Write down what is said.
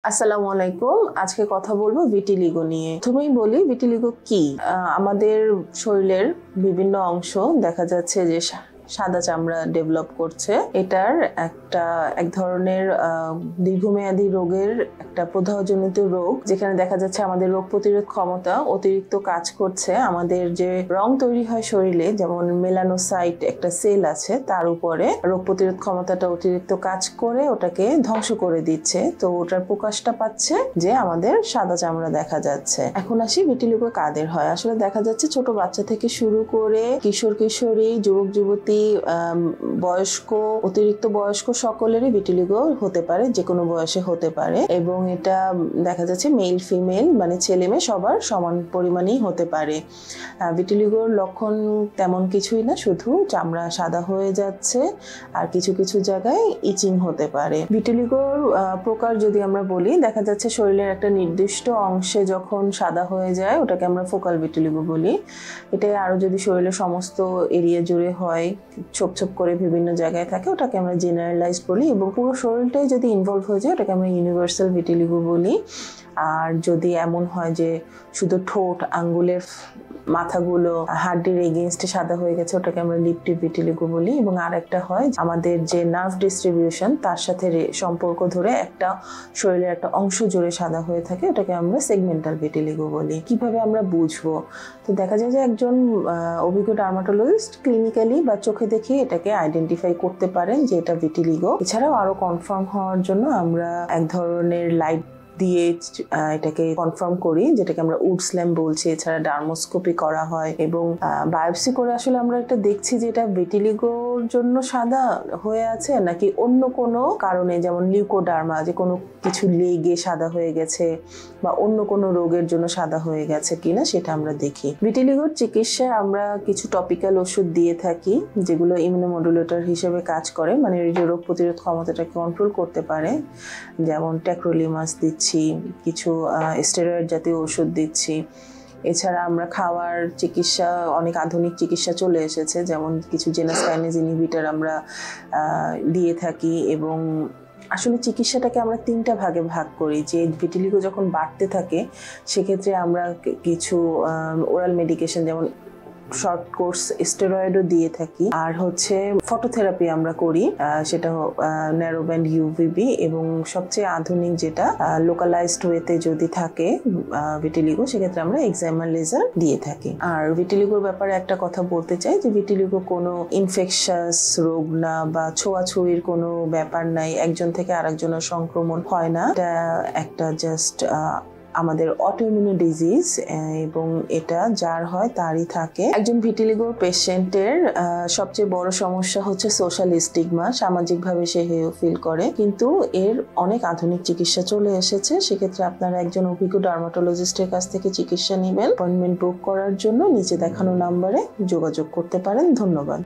আসসালামু আলাইকুম। আজকে কথা বলবো ভিটিলিগো নিয়ে। প্রথমেই বলি ভিটিলিগো কি? আমাদের শরীরের বিভিন্ন অংশ দেখা যাচ্ছে যে সাদা চামড়া ডেভেলপ করছে। এটার এক ধরনের দীর্ঘমেয়াদী রোগের একটা প্রদাহজনিত রোগ, যেখানে দেখা যাচ্ছে আমাদের রোগ প্রতিরোধ ক্ষমতা অতিরিক্ত কাজ করছে। আমাদের যে রং তৈরি হয় শরীরে, যেমন মেলানোসাইট একটা সেল আছে, তার উপরে রোগ প্রতিরোধ ক্ষমতাটা অতিরিক্ত কাজ করে ওটাকে ধ্বংস করে দিচ্ছে। তো ওটার প্রকাশটা পাচ্ছে যে আমাদের সাদা চামড়া দেখা যাচ্ছে। এখন আসি ভিটিলিগো কাদের হয়। আসলে দেখা যাচ্ছে ছোট বাচ্চা থেকে শুরু করে কিশোর কিশোরী, যুবক যুবতী, বয়স্ক, অতিরিক্ত বয়স্ক সকলেরই ভিটিলিগো হতে পারে, যে কোনো বয়সে হতে পারে। এবং এটা দেখা যাচ্ছে মেল ফিমেল মানে ছেলে মেয়ে সবার সমান পরিমাণেই হতে পারে। ভিটিলিগোর লক্ষণ তেমন কিছুই না, শুধু চামড়া সাদা হয়ে যাচ্ছে আর কিছু কিছু জায়গায় ইচিং হতে পারে। ভিটিলিগোর প্রকার যদি আমরা বলি, দেখা যাচ্ছে শরীরের একটা নির্দিষ্ট অংশে যখন সাদা হয়ে যায় ওটাকে আমরা ফোকাল ভিটিলিগো বলি। এটাই আরো যদি শরীরের সমস্ত এরিয়া জুড়ে হয়, ছোপ ছোপ করে বিভিন্ন জায়গায় থাকে, ওটাকে আমরা জেনারেলাইজড বলি। এবং পুরো শরীরটাই যদি ইনভলভ হয়ে যায় ওটাকে আমরা ইউনিভার্সাল ভিটিলিগো বলি। আর যদি এমন হয় যে শুধু ঠোঁট, আঙ্গুলের মাথাগুলো হাড্ডির এগেইনস্টে সাদা হয়ে গেছে, ওটাকে আমরা লিপটিক ভিটিলিগো বলি। এবং আর একটা হয় আমাদের যে নার্ভ ডিস্ট্রিবিউশন, তার সাথে সম্পর্ক ধরে একটা শরীরের একটা অংশ জুড়ে সাদা হয়ে থাকে, ওটাকে আমরা সেগমেন্টাল ভিটিলিগো বলি। কিভাবে আমরা বুঝবো? তো দেখা যায় যে একজন অভিজ্ঞ ডার্মাটোলজিস্ট ক্লিনিক্যালি বা চোখে দেখে এটাকে আইডেন্টিফাই করতে পারেন যে এটা ভিটিলিগো। এছাড়াও আরো কনফার্ম হওয়ার জন্য আমরা এক ধরনের লাইট দিয়ে এটাকে কনফার্ম করি, যেটাকে আমরা উডস ল্যাম্প বলছি। এছাড়া ডার্মোস্কোপি করা হয় এবং বায়োপসি করে আসলে আমরা এটা দেখছি যে এটা ভিটিলিগোর জন্য সাদা হয়ে আছে নাকি অন্য কোনো কারণে, যেমন লিউকোডার্মা, যে কোনো কিছু লেগে সাদা হয়ে গেছে বা অন্য কোনো রোগের জন্য সাদা হয়ে গেছে কিনা, সেটা আমরা দেখি। ভিটিলিগোর চিকিৎসায় আমরা কিছু টপিক্যাল ওষুধ দিয়ে থাকি, যেগুলো ইমিউনোমডুলেটর হিসেবে কাজ করে, মানে রোগ প্রতিরোধ ক্ষমতাটাকে কন্ট্রোল করতে পারে। যেমন ট্যাক্রোলিমাস দিচ্ছি, কিছু স্টেরয়েড জাতীয় ওষুধ দিচ্ছি। এছাড়া আমরা খাওয়ার চিকিৎসা, অনেক আধুনিক চিকিৎসা চলে এসেছে, যেমন কিছু জেনাস কাইনেজ ইনহিবিটর আমরা দিয়ে থাকি। এবং আসলে চিকিৎসাটাকে আমরা তিনটা ভাগে ভাগ করি। যে ভিটিলিগো যখন বাড়তে থাকে সেক্ষেত্রে আমরা কিছু ওরাল মেডিকেশন, যেমন শর্ট কোর্স স্টেরয়েডও দিয়ে থাকি। আর হচ্ছে ফটোথেরাপি আমরা করি, সেটা ন্যারো ব্যান্ড ইউভিবি। এবং সবচেয়ে আধুনিক যেটা লোকালাইজড ওয়েতে যদি থাকে ভিটিলিগো, সেক্ষেত্রে আমরা এক্সাইমার লেজার দিয়ে থাকি। আর ভিটিলিগোর ব্যাপারে একটা কথা বলতে চাই যে ভিটিলিগো কোনো ইনফেকশাস রোগ না বা ছোঁয়াছুঁয়ির কোনো ব্যাপার নাই, একজন থেকে আরেকজনের সংক্রমণ হয় না। এটা একটা জাস্ট আমাদের অটোইমিউন ডিজিজ, এবং এটা যার হয় তারই থাকে। একজন ভিটিলিগোর পেশেন্টের সবচেয়ে বড় সমস্যা হচ্ছে সোশ্যাল স্টিগমা, সামাজিকভাবে সে হেয় ফিল করে। কিন্তু এর অনেক আধুনিক চিকিৎসা চলে এসেছে। সেক্ষেত্রে আপনারা একজন অভিজ্ঞ ডার্মাটোলজিস্টের কাছ থেকে চিকিৎসা নেবেন। অ্যাপয়েন্টমেন্ট বুক করার জন্য নিচে দেখানো নাম্বারে যোগাযোগ করতে পারেন। ধন্যবাদ।